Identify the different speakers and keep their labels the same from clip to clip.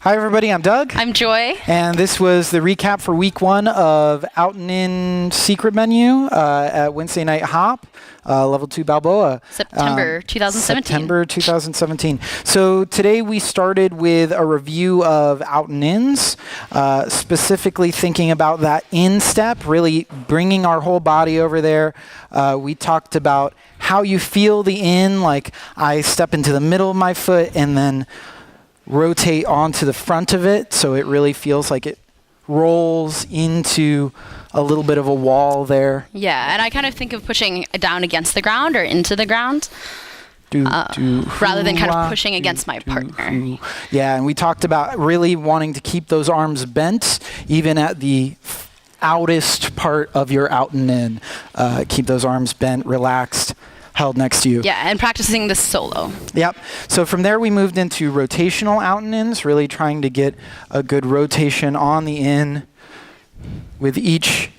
Speaker 1: Hi everybody, I'm Doug.
Speaker 2: I'm Joy.
Speaker 1: And this was the recap for week 1 of Out and In Secret Menu at Wednesday Night Hop, Level 2 Balboa.
Speaker 2: September 2017.
Speaker 1: September 2017. So today we started with a review of Out and Ins, specifically thinking about that in step, really bringing our whole body over there. We talked about how you feel the in, like I step into the middle of my foot and then rotate onto the front of it, so it really feels like it rolls into a little bit of a wall there.
Speaker 2: Yeah, and I kind of think of pushing down against the ground or into the ground rather than kind of pushing against my partner.
Speaker 1: Yeah, and we talked about really wanting to keep those arms bent even at the outest part of your out and in. Keep those arms bent, relaxed, held next to you.
Speaker 2: Yeah, and practicing this solo.
Speaker 1: Yep. So from there we moved into rotational out and ins, really trying to get a good rotation on the in with each,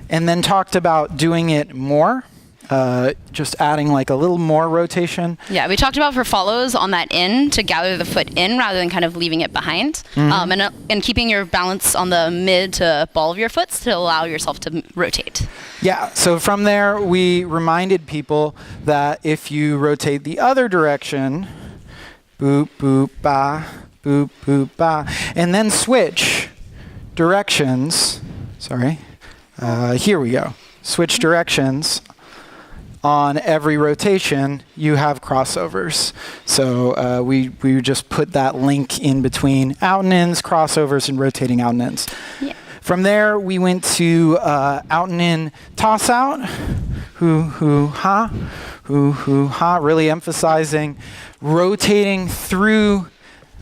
Speaker 1: and then talked about doing it more, just adding like a little more rotation.
Speaker 2: Yeah, we talked about for follows on that in to gather the foot in rather than kind of leaving it behind, and keeping your balance on the mid to ball of your foot to allow yourself to rotate.
Speaker 1: Yeah, so from there we reminded people that if you rotate the other direction, boop, boop, ba, boop, boop, ba, and then switch directions, here we go, switch directions on every rotation, you have crossovers. So we just put that link in between out and ins, crossovers, and rotating out and ins.
Speaker 2: Yeah.
Speaker 1: From there, we went to out and in toss out, hoo, ha, really emphasizing rotating through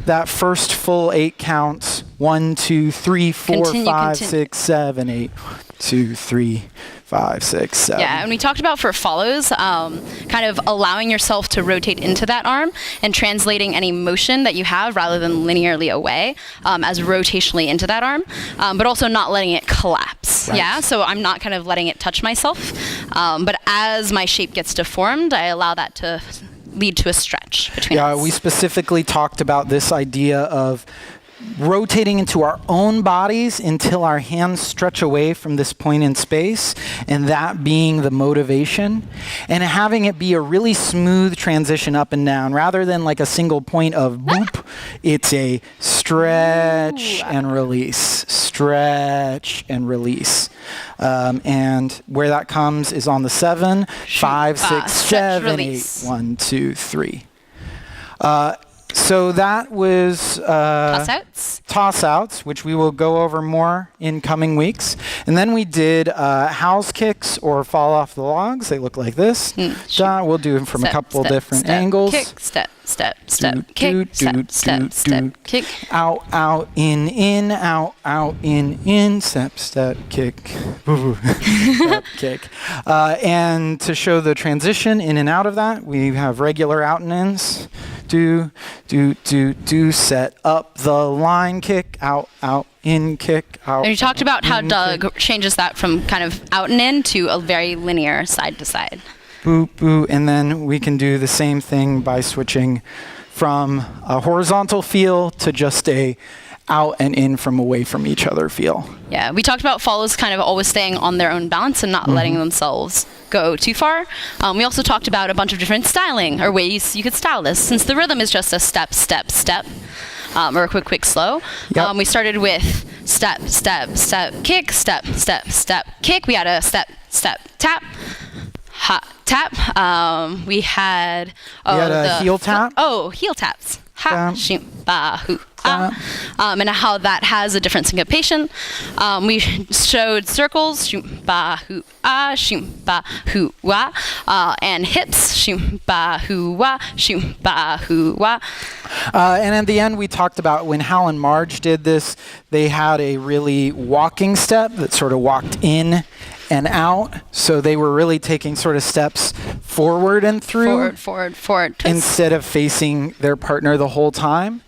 Speaker 1: that first full 8 counts. 1, 2, 3, 4, 5, 6, 7, 8. 2, 3, 5, 6, 7.
Speaker 2: Yeah, and we talked about for follows, kind of allowing yourself to rotate into that arm and translating any motion that you have rather than linearly away as rotationally into that arm, but also not letting it collapse. Right. Yeah, so I'm not kind of letting it touch myself, but as my shape gets deformed, I allow that to lead to a stretch between us.
Speaker 1: Yeah, we specifically talked about this idea of rotating into our own bodies until our hands stretch away from this point in space, and that being the motivation, and having it be a really smooth transition up and down rather than like a single point of boop. It's a stretch and release, stretch and release. And where that comes is on the 7, 5, 6, 7, 8, 1, 2, 3. So that was Tossouts, which we will go over more in coming weeks. And then we did house kicks or fall off the logs. They look like this. We'll do them from a couple different angles.
Speaker 2: Kick, step, step, kick, step, kick.
Speaker 1: Out, out, in, out, in, step, kick, step, kick. And to show the transition in and out of that, we have regular out and ins. Do, set up the line, kick, out, in, kick, out.
Speaker 2: And you talked about how Doug
Speaker 1: kick.
Speaker 2: Changes that from kind of out and in to a very linear side to side.
Speaker 1: Boo, boo, and then we can do the same thing by switching from a horizontal feel to just a out and in from away from each other feel.
Speaker 2: Yeah, we talked about follows kind of always staying on their own balance and not letting themselves go too far. We also talked about a bunch of different styling or ways you could style this, since the rhythm is just a step, step, step, or a quick, quick, slow.
Speaker 1: Yep.
Speaker 2: We started with step, step, step, kick, step, step, step, kick. We had a step, step, tap, ha, tap. We had
Speaker 1: a heel tap.
Speaker 2: Heel taps. Ha, shoom, ba, hoo, and how that has a different syncopation. We showed circles, shoom, ba, hoo, shoom, ba, hoo, wah, and hips, shoom, ba, hoo, wah, shoom, ba, hoo, wah.
Speaker 1: And at the end, we talked about when Hal and Marge did this, they had a really walking step that sort of walked in and out. So they were really taking sort of steps forward and through.
Speaker 2: Forward. Twist.
Speaker 1: Instead of facing their partner the whole time.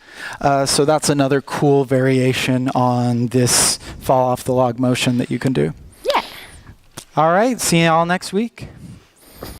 Speaker 1: So that's another cool variation on this fall off the log motion that you can do.
Speaker 2: Yeah.
Speaker 1: All right. See you all next week.